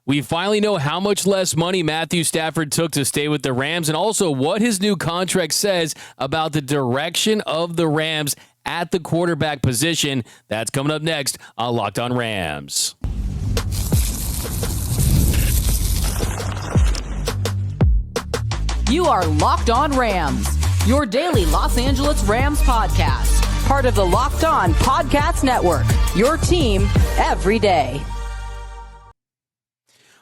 We finally know how much less money Matthew Stafford took to stay with the Rams and also what his new contract says about the direction of the Rams at the quarterback position. That's coming up next on Locked On Rams. You are Locked On Rams, your daily Los Angeles Rams podcast. Part of the Locked On Podcast Network, your team every day.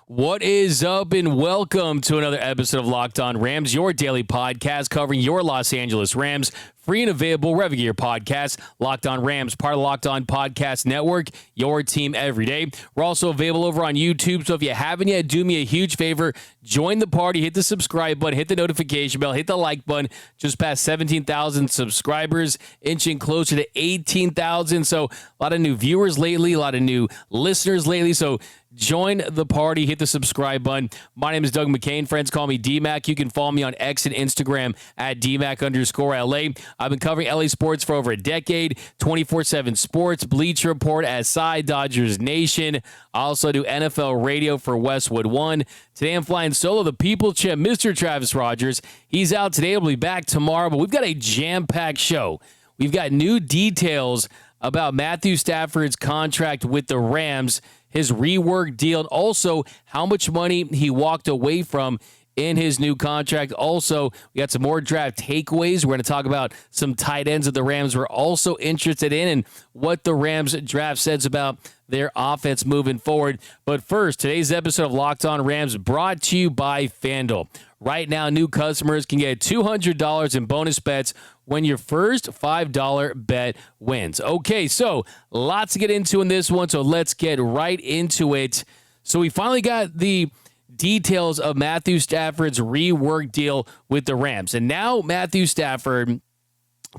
What is up, and welcome to another episode of Locked On Rams, your daily podcast covering your Los Angeles Rams. Free and available wherever you get your podcasts. Locked On Rams, part of the Locked On Podcast Network, your team every day. We're also available over on YouTube, so if you haven't yet, do me a huge favor. Join the party, hit the subscribe button, hit the notification bell, hit the like button. Just past 17,000 subscribers, inching closer to 18,000. So a lot of new viewers lately, a lot of new listeners lately. So join the party, hit the subscribe button. My name is Doug McCain. Friends call me D-Mac. You can follow me on X and Instagram at DMac_LA. I've been covering LA sports for over a decade, 24/7 Sports, Bleacher Report, SI, Dodgers Nation. I also do NFL radio for Westwood One. Today I'm flying solo, the People Champ, Mr. Travis Rogers. He's out today. He'll be back tomorrow, but we've got a jam-packed show. We've got new details about Matthew Stafford's contract with the Rams, his rework deal, and also how much money he walked away from in his new contract. Also, we got some more draft takeaways. We're going to talk about some tight ends that the Rams were also interested in and what the Rams draft says about their offense moving forward. But first, today's episode of Locked On Rams brought to you by FanDuel. Right now, new customers can get $200 in bonus bets when your first $5 bet wins. Okay, so lots to get into in this one, so let's get right into it. So we finally got the details of Matthew Stafford's rework deal with the Rams. And now Matthew Stafford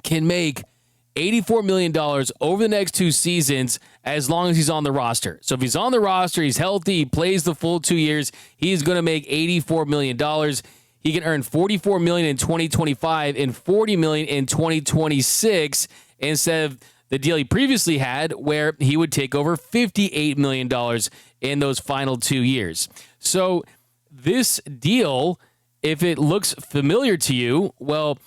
can make $84 million over the next 2 seasons as long as he's on the roster. So if he's on the roster, he's healthy, he plays the full 2 years, he's going to make $84 million. He can earn $44 million in 2025 and $40 million in 2026 instead of the deal he previously had where he would take over $58 million in those final 2 years. So this deal, if it looks familiar to you, well,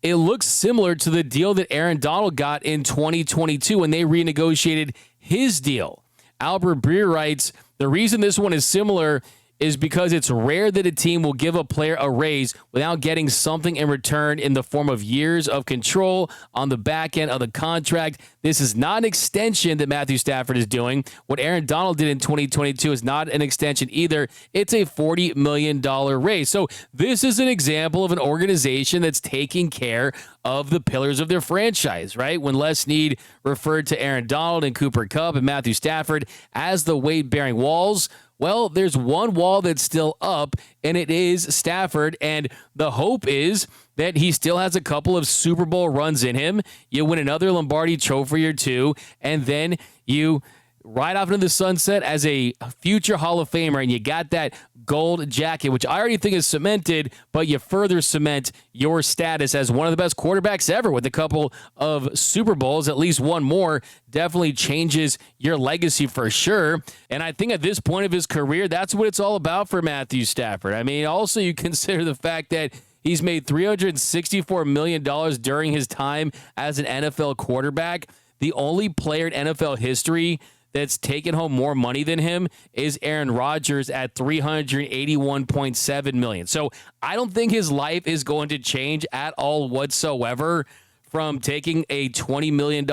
it looks similar to the deal that Aaron Donald got in 2022 when they renegotiated his deal. Albert Breer writes, the reason this one is similar is because it's rare that a team will give a player a raise without getting something in return in the form of years of control on the back end of the contract. This is not an extension that Matthew Stafford is doing. What Aaron Donald did in 2022 is not an extension either. It's a $40 million raise. So this is an example of an organization that's taking care of the pillars of their franchise, right? When Les Snead referred to Aaron Donald and Cooper Kupp and Matthew Stafford as the weight-bearing walls, well, there's one wall that's still up, and it is Stafford, and the hope is that he still has a couple of Super Bowl runs in him. You win another Lombardi Trophy or two, and then you ride off into the sunset as a future Hall of Famer, and you got that gold jacket, which I already think is cemented, but you further cement your status as one of the best quarterbacks ever with a couple of Super Bowls, at least one more, definitely changes your legacy for sure. And I think at this point of his career, that's what it's all about for Matthew Stafford. I mean, also you consider the fact that he's made $364 million during his time as an NFL quarterback. The only player in NFL history that's taken home more money than him is Aaron Rodgers at $381.7 million. So I don't think his life is going to change at all whatsoever from taking a $20 million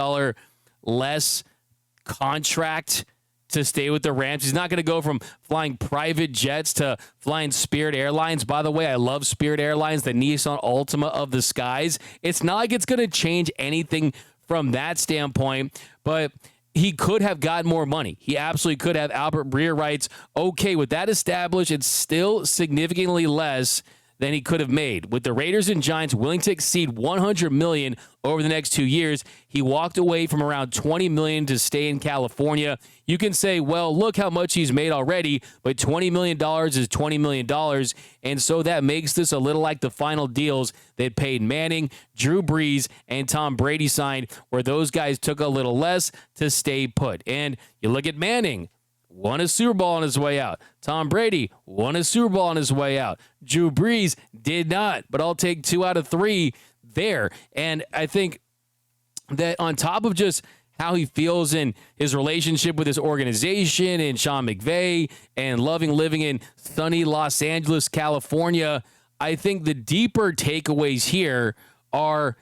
less contract to stay with the Rams. He's not going to go from flying private jets to flying Spirit Airlines. By the way, I love Spirit Airlines, the Nissan Altima of the skies. It's not like it's going to change anything from that standpoint, but he could have gotten more money. He absolutely could have. Albert Breer writes, okay, with that established, it's still significantly less than he could have made. With the Raiders and Giants willing to exceed $100 million over the next 2 years, he walked away from around $20 million to stay in California. You can say, well, look how much he's made already, but $20 million is $20 million, and so that makes this a little like the final deals that Peyton Manning, Drew Brees, and Tom Brady signed, where those guys took a little less to stay put. And you look at Manning. won a Super Bowl on his way out. Tom Brady won a Super Bowl on his way out. Drew Brees did not, but I'll take 2 out of 3 there. And I think that on top of just how he feels in his relationship with his organization and Sean McVay and loving living in sunny Los Angeles, California, I think the deeper takeaways here are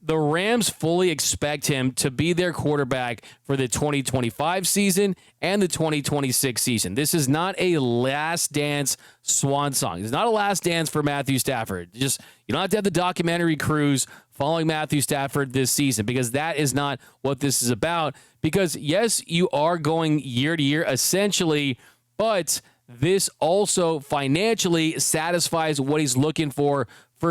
the Rams fully expect him to be their quarterback for the 2025 season and the 2026 season. This is not a last dance swan song. It's not a last dance for Matthew Stafford. You don't have to have the documentary cruise following Matthew Stafford this season, because that is not what this is about. Because yes, you are going year to year essentially, but this also financially satisfies what he's looking for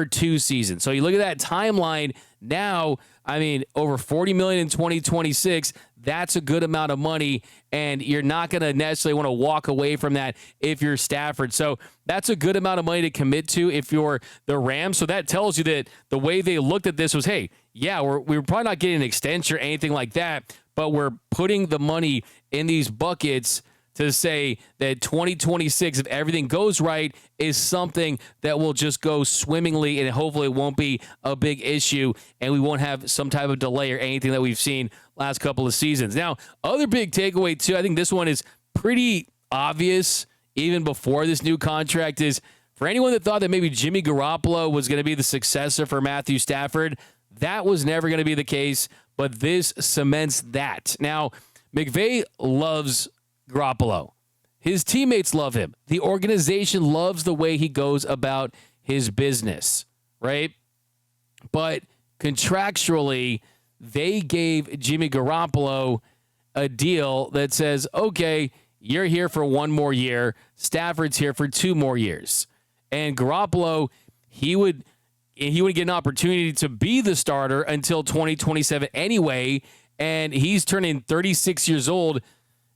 2 seasons. So you look at that timeline now, I mean, over $40 million in 2026, that's a good amount of money, and you're not going to necessarily want to walk away from that if you're Stafford. So that's a good amount of money to commit to if you're the Rams. So that tells you that the way they looked at this was, hey, yeah, we're probably not getting an extension or anything like that, but we're putting the money in these buckets to say that 2026, if everything goes right, is something that will just go swimmingly, and hopefully it won't be a big issue and we won't have some type of delay or anything that we've seen last couple of seasons. Now, other big takeaway too, I think this one is pretty obvious even before this new contract, is for anyone that thought that maybe Jimmy Garoppolo was going to be the successor for Matthew Stafford, that was never going to be the case, but this cements that. Now, McVay loves Garoppolo. His teammates love him. The organization loves the way he goes about his business, right? But contractually, they gave Jimmy Garoppolo a deal that says, okay, you're here for 1 more year. Stafford's here for 2 more years. And Garoppolo, he would get an opportunity to be the starter until 2027 anyway, and he's turning 36 years old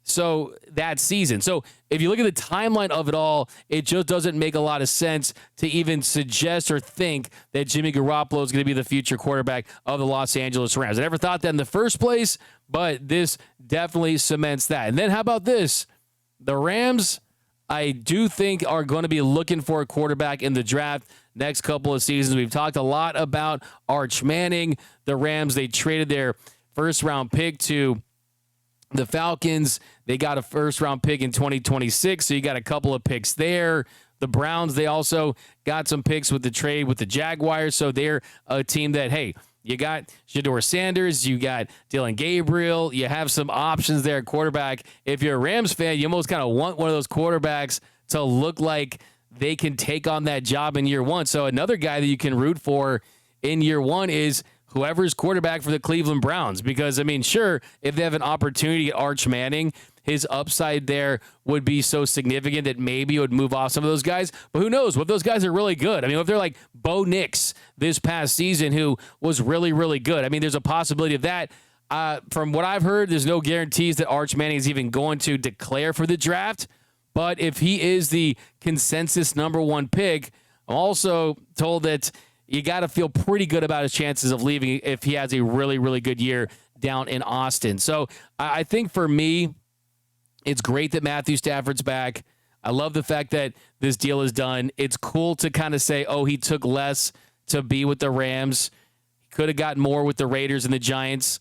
so that season. So if you look at the timeline of it all, it just doesn't make a lot of sense to even suggest or think that Jimmy Garoppolo is going to be the future quarterback of the Los Angeles Rams. I never thought that in the first place, but this definitely cements that. And then how about this? The Rams, I do think, are going to be looking for a quarterback in the draft next couple of seasons. We've talked a lot about Arch Manning. The Rams, they traded their first-round pick to the Falcons. They got a first-round pick in 2026, so you got a couple of picks there. The Browns, they also got some picks with the trade with the Jaguars, so they're a team that, hey, you got Shedeur Sanders, you got Dylan Gabriel, you have some options there at quarterback. If you're a Rams fan, you almost kind of want one of those quarterbacks to look like they can take on that job in year one. So another guy that you can root for in year one is whoever's quarterback for the Cleveland Browns. Because, I mean, sure, if they have an opportunity at Arch Manning, his upside there would be so significant that maybe it would move off some of those guys. But who knows? What those guys are really good. I mean, if they're like Bo Nix this past season, who was really, really good, I mean, there's a possibility of that. From what I've heard, there's no guarantees that Arch Manning is even going to declare for the draft. But if he is the consensus number 1 pick, I'm also told that you got to feel pretty good about his chances of leaving if he has a really, really good year down in Austin. So I think for me, it's great that Matthew Stafford's back. I love the fact that this deal is done. It's cool to kind of say, oh, he took less to be with the Rams. He could have gotten more with the Raiders and the Giants.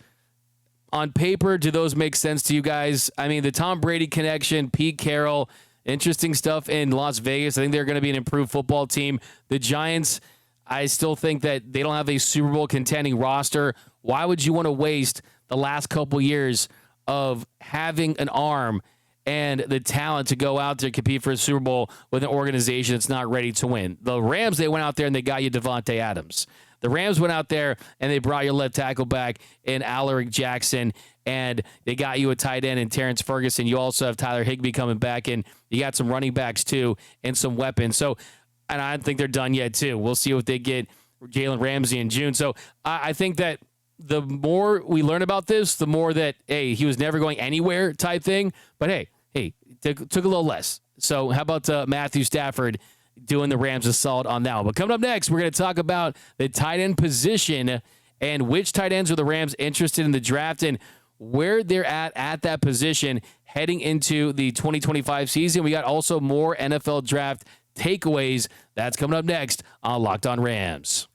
On paper, do those make sense to you guys? I mean, the Tom Brady connection, Pete Carroll, interesting stuff in Las Vegas. I think they're going to be an improved football team. The Giants, I still think that they don't have a Super Bowl contending roster. Why would you want to waste the last couple years of having an arm and the talent to go out there and compete for a Super Bowl with an organization that's not ready to win? The Rams, they went out there and they got you Devontae Adams. The Rams went out there and they brought your left tackle back in Alaric Jackson, and they got you a tight end in Terrance Ferguson. You also have Tyler Higbee coming back, and you got some running backs too and some weapons. So, and I don't think they're done yet too. We'll see what they get Jalen Ramsey in June. So I think that the more we learn about this, the more that, hey, he was never going anywhere type thing. But hey, took a little less. So how about Matthew Stafford doing the Rams a solid on that one? But coming up next, we're going to talk about the tight end position and which tight ends are the Rams interested in the draft and where they're at that position heading into the 2025 season. We got also more NFL draft takeaways. That's coming up next on Locked On Rams.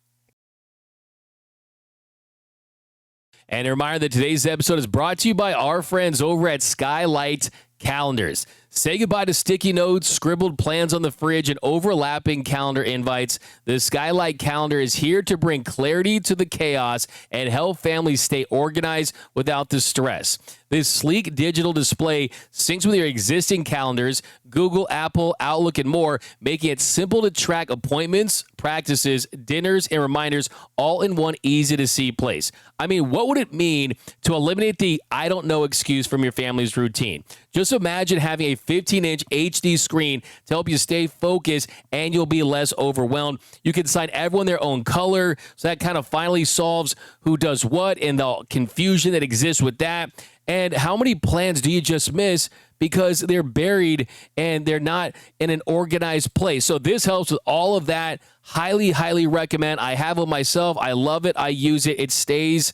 And a reminder that today's episode is brought to you by our friends over at Skylight Calendars. Say goodbye to sticky notes, scribbled plans on the fridge, and overlapping calendar invites. The Skylight Calendar is here to bring clarity to the chaos and help families stay organized without the stress. This sleek digital display syncs with your existing calendars, Google, Apple, Outlook, and more, making it simple to track appointments, practices, dinners, and reminders all in one easy-to-see place. I mean, what would it mean to eliminate the I don't know excuse from your family's routine? Just imagine having a 15-inch HD screen to help you stay focused, and you'll be less overwhelmed. You can assign everyone their own color, so that kind of finally solves who does what and the confusion that exists with that. And how many plans do you just miss because they're buried and they're not in an organized place? So this helps with all of that. Highly, highly recommend. I have it myself. I love it. I use it. It stays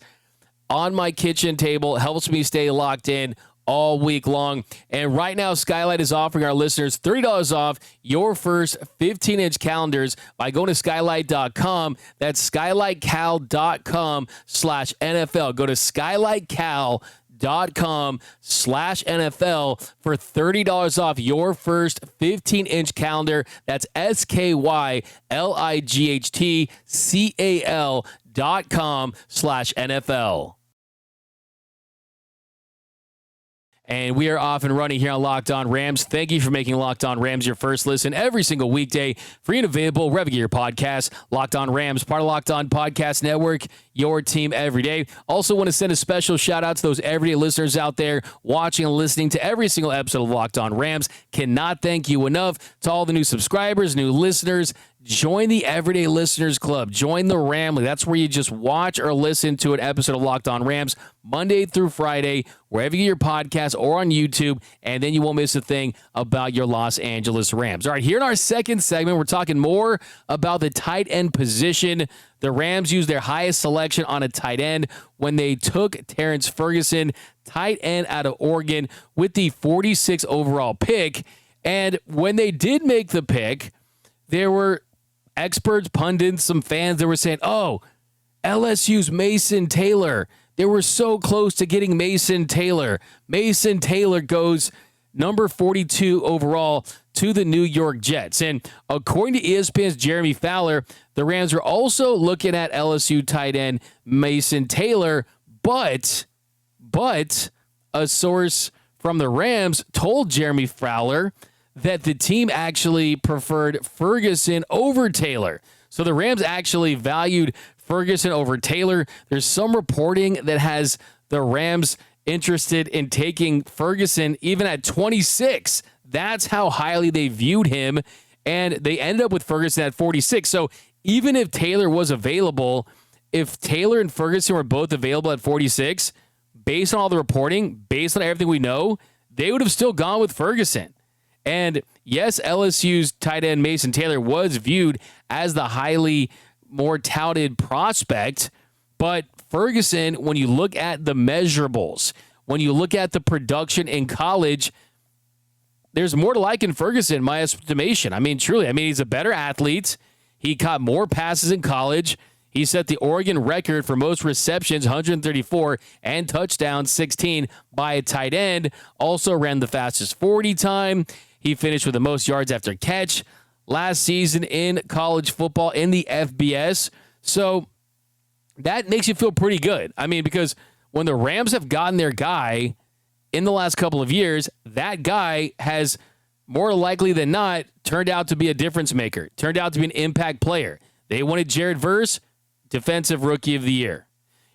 on my kitchen table, helps me stay locked in all week long. And right now, Skylight is offering our listeners $30 off your first 15-inch calendars by going to skylight.com. That's skylightcal.com/NFL. Go to skylightcal.com/NFL for $30 off your first 15-inch calendar. That's skylightcal.com/NFL. And we are off and running here on Locked On Rams. Thank you for making Locked On Rams your first listen every single weekday. Free and available wherever you get your podcasts. Locked On Rams, part of Locked On Podcast Network, your team every day. Also want to send a special shout out to those everyday listeners out there watching and listening to every single episode of Locked On Rams. Cannot thank you enough. To all the new subscribers, new listeners, join the Everyday Listeners Club. Join the Ramley. That's where you just watch or listen to an episode of Locked On Rams Monday through Friday, wherever you get your podcast or on YouTube, and then you won't miss a thing about your Los Angeles Rams. All right, here in our second segment, we're talking more about the tight end position. The Rams used their highest selection on a tight end when they took Terrance Ferguson, tight end out of Oregon, with the 46th overall pick. And when they did make the pick, there were experts, pundits, some fans that were saying, oh, LSU's Mason Taylor. They were so close to getting Mason Taylor. Mason Taylor goes number 42 overall to the New York Jets. And according to ESPN's Jeremy Fowler, the Rams were also looking at LSU tight end Mason Taylor, but a source from the Rams told Jeremy Fowler that the team actually preferred Ferguson over Taylor. So the Rams actually valued Ferguson over Taylor. There's some reporting that has the Rams interested in taking Ferguson even at 26. That's how highly they viewed him, and they ended up with Ferguson at 46. So even if Taylor was available, if Taylor and Ferguson were both available at 46, based on all the reporting, based on everything we know, they would have still gone with Ferguson. And yes, LSU's tight end Mason Taylor was viewed as the highly more touted prospect, but Ferguson, when you look at the measurables, when you look at the production in college, there's more to like in Ferguson, in my estimation. I mean, truly, he's a better athlete. He caught more passes in college. He set the Oregon record for most receptions, 134, and touchdowns, 16, by a tight end. Also ran the fastest 40 time. He finished with the most yards after catch last season in college football in the FBS. So that makes you feel pretty good. Because when the Rams have gotten their guy in the last couple of years, that guy has more likely than not turned out to be a difference maker, turned out to be an impact player. They wanted Jared Verse, Defensive Rookie of the Year.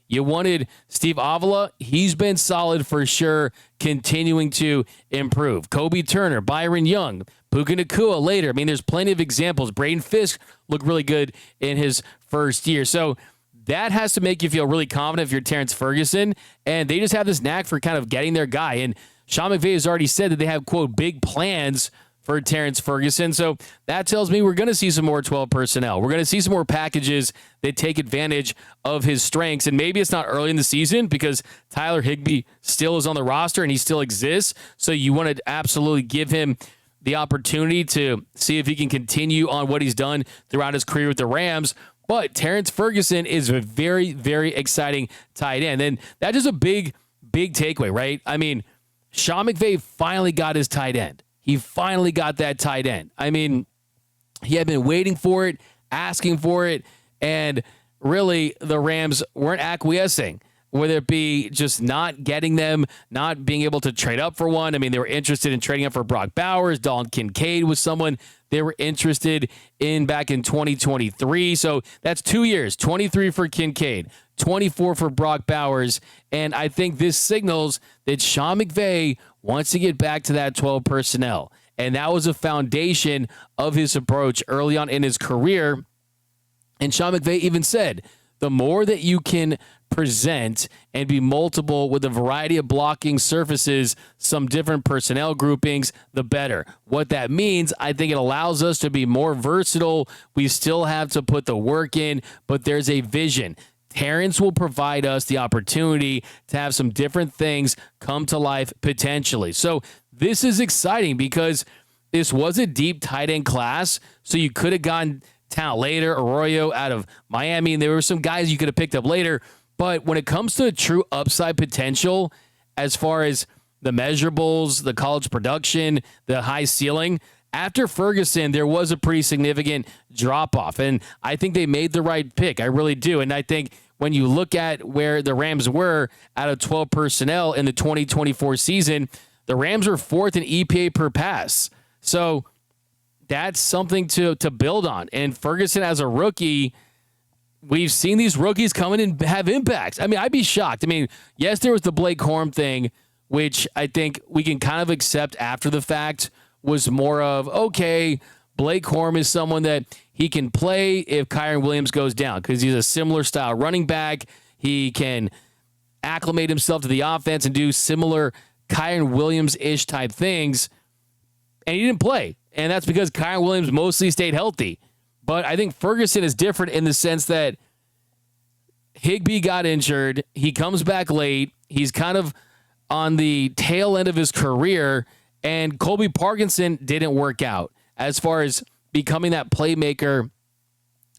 You wanted Steve Avila. He's been solid for sure, continuing to improve. Kobe Turner, Byron Young, Puka Nacua later. There's plenty of examples. Braden Fisk looked really good in his first year. So that has to make you feel really confident if you're Terrance Ferguson. And they just have this knack for kind of getting their guy. And Sean McVay has already said that they have, quote, big plans for Terrance Ferguson. So that tells me we're going to see some more 12 personnel. We're going to see some more packages that take advantage of his strengths. And maybe it's not early in the season because Tyler Higbee still is on the roster and he still exists. So you want to absolutely give him the opportunity to see if he can continue on what he's done throughout his career with the Rams. But Terrance Ferguson is a very, very exciting tight end. And that is a big, big takeaway, right? I mean, Sean McVay finally got his tight end. He finally got that tight end. I mean, he had been waiting for it, asking for it, and really the Rams weren't acquiescing, whether it be just not getting them, not being able to trade up for one. I mean, they were interested in trading up for Brock Bowers. Dalton Kincaid was someone they were interested in back in 2023. So that's 2 years, 23 for Kincaid, 24 for Brock Bowers. And I think this signals that Sean McVay wants to get back to that 12 personnel. And that was a foundation of his approach early on in his career. And Sean McVay even said, the more that you can present and be multiple with a variety of blocking surfaces, some different personnel groupings, the better. What that means, I think it allows us to be more versatile. We still have to put the work in, but there's a vision. Terrance will provide us the opportunity to have some different things come to life potentially. So this is exciting because this was a deep tight end class, so you could have gotten talent later, Arroyo out of Miami, and there were some guys you could have picked up later. But when it comes to true upside potential, as far as the measurables, the college production, the high ceiling, after Ferguson, there was a pretty significant drop-off. And I think they made the right pick. I really do. And I think when you look at where the Rams were out of 12 personnel in the 2024 season, the Rams were fourth in EPA per pass. So that's something to build on. And Ferguson as a rookie, we've seen these rookies come in and have impacts. I mean, I'd be shocked. I mean, yes, there was the Blake Corum thing, which I think we can kind of accept after the fact, was more of, okay, Blake Corum is someone that he can play if Kyren Williams goes down because he's a similar style running back. He can acclimate himself to the offense and do similar Kyren Williams-ish type things, and he didn't play. And that's because Kyren Williams mostly stayed healthy. But I think Ferguson is different in the sense that Higbee got injured. He comes back late. He's kind of on the tail end of his career, and Colby Parkinson didn't work out as far as becoming that playmaker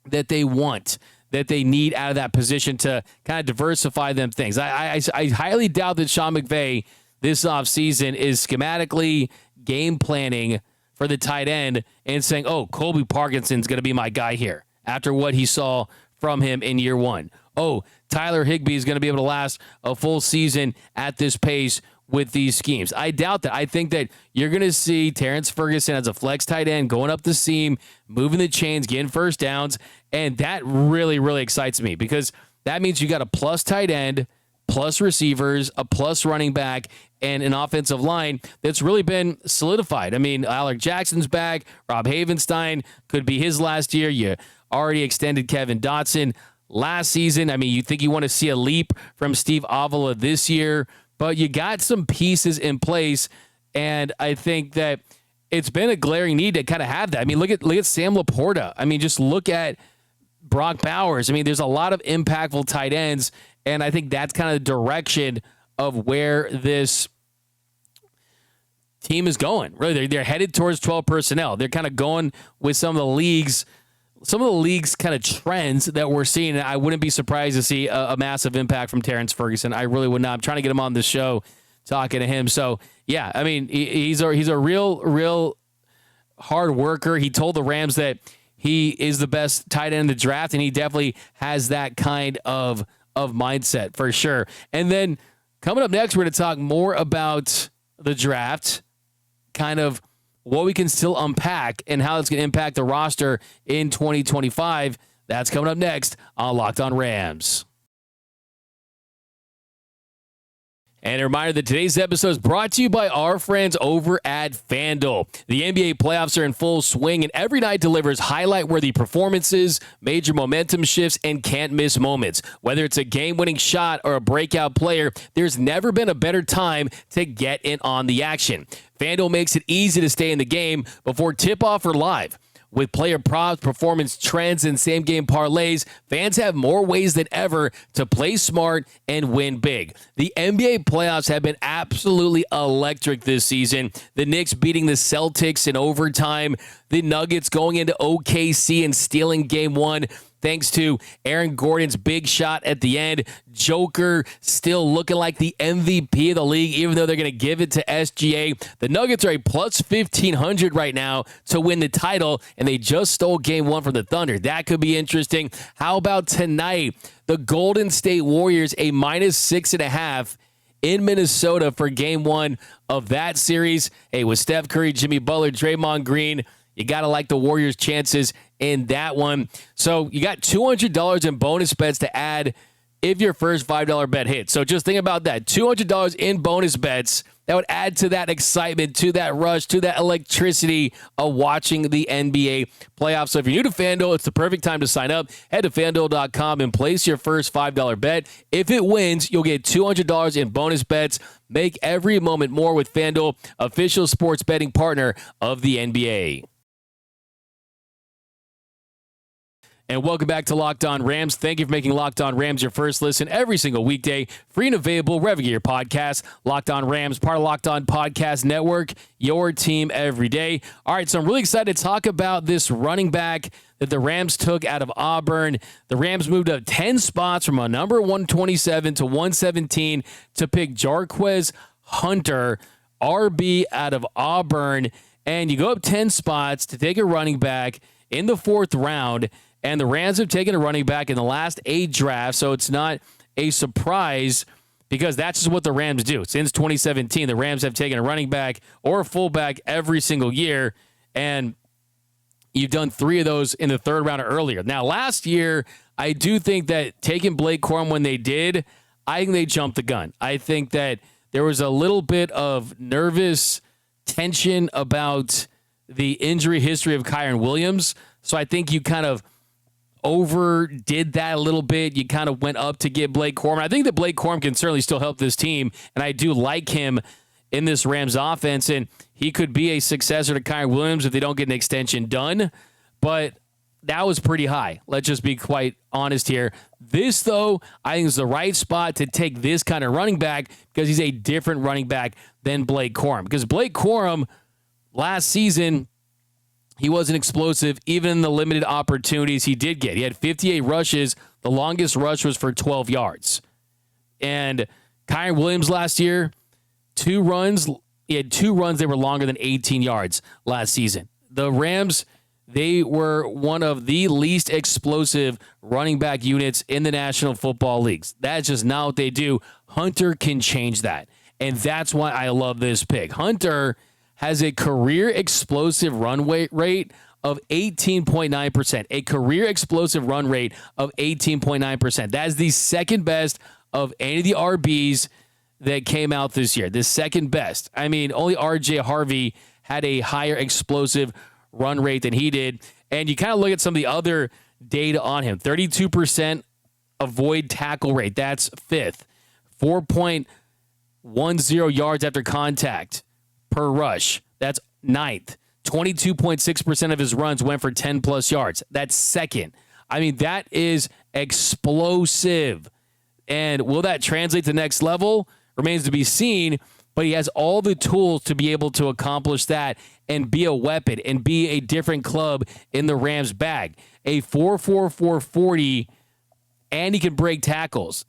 that they want, that they need out of that position to kind of diversify them things. I highly doubt that Sean McVay this offseason is schematically game planning for the tight end and saying, oh, Colby Parkinson's going to be my guy here after what he saw from him in year one. Oh, Tyler Higbee is going to be able to last a full season at this pace with these schemes. I doubt that. I think that you're going to see Terrance Ferguson as a flex tight end going up the seam, moving the chains, getting first downs, and that really, really excites me because that means you got a plus tight end, plus receivers, a plus running back, and an offensive line that's really been solidified. I mean, Alec Jackson's back. Rob Havenstein could be his last year. You already extended Kevin Dotson last season. I mean, you think you want to see a leap from Steve Avila this year, but you got some pieces in place, and I think that it's been a glaring need to kind of have that. I mean, look at Sam Laporta. I mean, just look at Brock Bowers. I mean, there's a lot of impactful tight ends, and I think that's kind of the direction of where this team is going. Really, they're headed towards 12 personnel. They're kind of going with some of the league's kind of trends that we're seeing. I wouldn't be surprised to see a massive impact from Terrance Ferguson. I really would not. I'm trying to get him on the show, talking to him. So yeah, I mean, he's a real hard worker. He told the Rams that he is the best tight end in the draft, and he definitely has that kind of mindset for sure. And then coming up next, we're going to talk more about the draft, kind of what we can still unpack and how it's going to impact the roster in 2025. That's coming up next on Locked On Rams. And a reminder that today's episode is brought to you by our friends over at FanDuel. The NBA playoffs are in full swing, and every night delivers highlight-worthy performances, major momentum shifts, and can't-miss moments. Whether it's a game-winning shot or a breakout player, there's never been a better time to get in on the action. FanDuel makes it easy to stay in the game before tip-off or live. With player props, performance trends, and same-game parlays, fans have more ways than ever to play smart and win big. The NBA playoffs have been absolutely electric this season. The Knicks beating the Celtics in overtime. The Nuggets going into OKC and stealing Game 1. Thanks to Aaron Gordon's big shot at the end. Joker still looking like the MVP of the league, even though they're going to give it to SGA. The Nuggets are a plus 1,500 right now to win the title, and they just stole Game 1 from the Thunder. That could be interesting. How about tonight? The Golden State Warriors, a minus 6.5 in Minnesota for Game 1 of that series. Hey, with Steph Curry, Jimmy Butler, Draymond Green, you got to like the Warriors' chances in that one. So you got $200 in bonus bets to add if your first $5 bet hits. So just think about that. $200 in bonus bets. That would add to that excitement, to that rush, to that electricity of watching the NBA playoffs. So if you're new to FanDuel, it's the perfect time to sign up. Head to FanDuel.com and place your first $5 bet. If it wins, you'll get $200 in bonus bets. Make every moment more with FanDuel, official sports betting partner of the NBA. And welcome back to Locked On Rams. Thank you for making Locked On Rams your first listen every single weekday. Free and available wherever you get your podcast. Locked On Rams, part of Locked On Podcast Network, your team every day. All right, so I'm really excited to talk about this running back that the Rams took out of Auburn. The Rams moved up 10 spots from a number 127 to 117 to pick Jarquez Hunter, RB out of Auburn. And you go up 10 spots to take a running back in the 4th round. And the Rams have taken a running back in the last 8 drafts, so it's not a surprise because that's just what the Rams do. Since 2017, the Rams have taken a running back or a fullback every single year, and you've done 3 of those in the 3rd round or earlier. Now, last year, I do think that taking Blake Corum when they did, I think they jumped the gun. I think that there was a little bit of nervous tension about the injury history of Kyren Williams, so I think you kind of overdid that a little bit. You kind of went up to get Blake Corum. I think that Blake Corum can certainly still help this team, and I do like him in this Rams offense, and he could be a successor to Kyren Williams if they don't get an extension done, but that was pretty high. Let's just be quite honest here. This, though, I think is the right spot to take this kind of running back because he's a different running back than Blake Corum. Because Blake Corum, last season, he wasn't explosive, even in the limited opportunities he did get. He had 58 rushes. The longest rush was for 12 yards. And Kyren Williams last year, 2 runs. He had 2 runs that were longer than 18 yards last season. The Rams, they were one of the least explosive running back units in the National Football Leagues. That's just not what they do. Hunter can change that. And that's why I love this pick. Hunter has a career explosive run rate of 18.9%. A career explosive run rate of 18.9%. That is the second best of any of the RBs that came out this year. The second best. I mean, only RJ Harvey had a higher explosive run rate than he did. And you kind of look at some of the other data on him. 32% avoid tackle rate. That's 5th. 4.10 yards after contact per rush. That's 9th. 22.6% of his runs went for 10-plus yards. That's 2nd. I mean, that is explosive. And will that translate to the next level? Remains to be seen, but he has all the tools to be able to accomplish that and be a weapon and be a different club in the Rams' bag. A 4.44 40, and he can break tackles.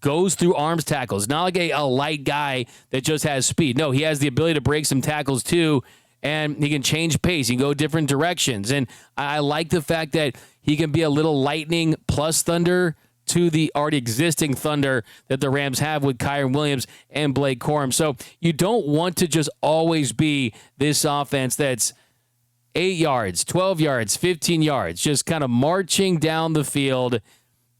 Goes through arms tackles. Not like a light guy that just has speed. No, he has the ability to break some tackles too, and he can change pace. He can go different directions. And I like the fact that he can be a little lightning plus thunder to the already existing thunder that the Rams have with Kyren Williams and Blake Corum. So you don't want to just always be this offense that's 8 yards, 12 yards, 15 yards, just kind of marching down the field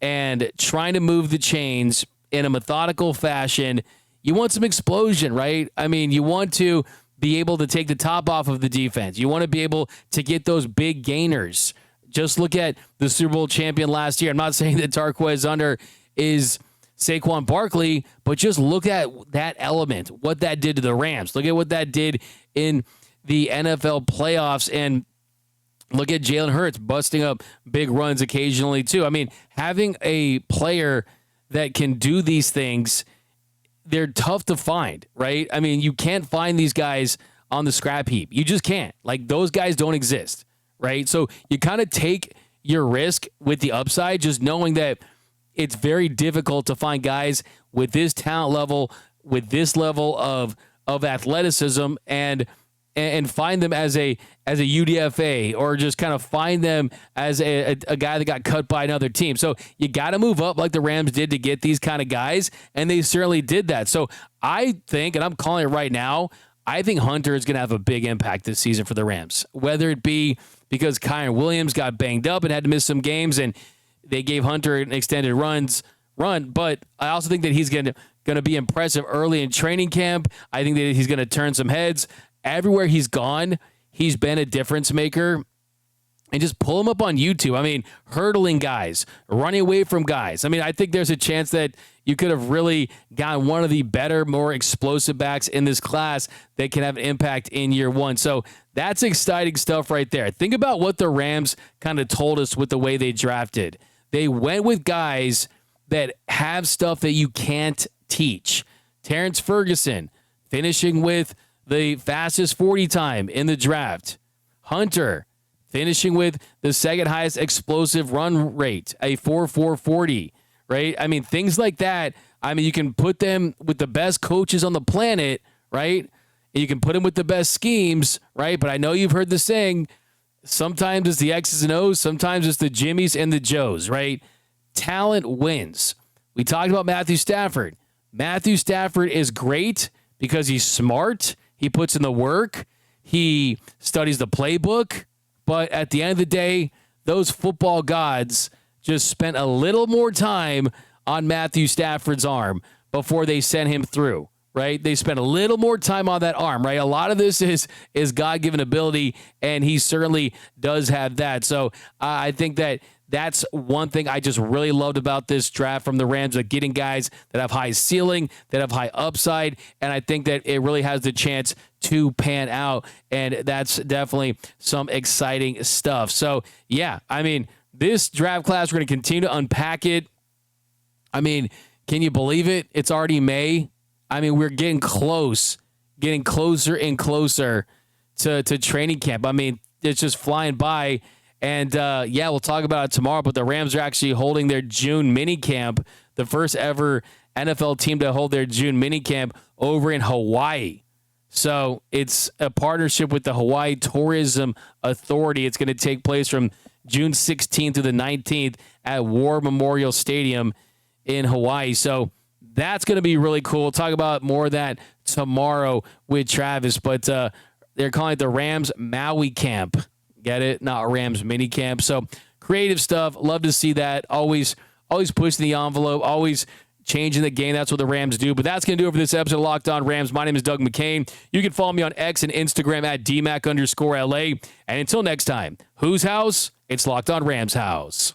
and trying to move the chains in a methodical fashion. You want some explosion, right? I mean, you want to be able to take the top off of the defense. You want to be able to get those big gainers. Just look at the Super Bowl champion last year. I'm not saying that Jarquez Hunter is Saquon Barkley, but just look at that element, what that did to the Rams. Look at what that did in the NFL playoffs, and look at Jalen Hurts busting up big runs occasionally too. I mean, having a player that can do these things, they're tough to find, right? I mean, you can't find these guys on the scrap heap. You just can't. Like, those guys don't exist, right? So you kind of take your risk with the upside, just knowing that it's very difficult to find guys with this talent level, with this level of athleticism, and find them as a UDFA, or just kind of find them as a guy that got cut by another team. So you got to move up like the Rams did to get these kind of guys, and they certainly did that. So I think, and I'm calling it right now, I think Hunter is going to have a big impact this season for the Rams, whether it be because Kyren Williams got banged up and had to miss some games, and they gave Hunter an extended run. But I also think that he's going to be impressive early in training camp. I think that he's going to turn some heads. Everywhere he's gone, he's been a difference maker. And just pull him up on YouTube. I mean, hurdling guys, running away from guys. I mean, I think there's a chance that you could have really gotten one of the better, more explosive backs in this class that can have an impact in year one. So that's exciting stuff right there. Think about what the Rams kind of told us with the way they drafted. They went with guys that have stuff that you can't teach. Terrance Ferguson finishing with the fastest 40 time in the draft. Hunter finishing with the second highest explosive run rate, a 4.40, right? I mean, things like that. I mean, you can put them with the best coaches on the planet, right? You can put them with the best schemes, right? But I know you've heard the saying, sometimes it's the X's and O's, sometimes it's the Jimmies and the Joes, right? Talent wins. We talked about Matthew Stafford. Matthew Stafford is great because he's smart. He puts in the work. He studies the playbook. But at the end of the day, those football gods just spent a little more time on Matthew Stafford's arm before they sent him through, right? They spent a little more time on that arm, right? A lot of this is God-given ability, and he certainly does have that. So I think that's one thing I just really loved about this draft from the Rams, of getting guys that have high ceiling, that have high upside, and I think that it really has the chance to pan out, and that's definitely some exciting stuff. So, yeah, I mean, this draft class, we're going to continue to unpack it. I mean, can you believe it? It's already May. I mean, we're getting closer and closer to training camp. I mean, it's just flying by. And, yeah, we'll talk about it tomorrow, but the Rams are actually holding their June minicamp, the first ever NFL team to hold their June minicamp over in Hawaii. So it's a partnership with the Hawaii Tourism Authority. It's going to take place from June 16th to the 19th at War Memorial Stadium in Hawaii. So that's going to be really cool. We'll talk about more of that tomorrow with Travis, but they're calling it the Rams Maui Camp. Get it? Not Rams mini camp. So creative stuff. Love to see that. Always pushing the envelope. Always changing the game. That's what the Rams do. But that's going to do it for this episode of Locked On Rams. My name is Doug McCain. You can follow me on X and Instagram at DMAC_LA. And until next time, whose house? It's Locked On Rams house.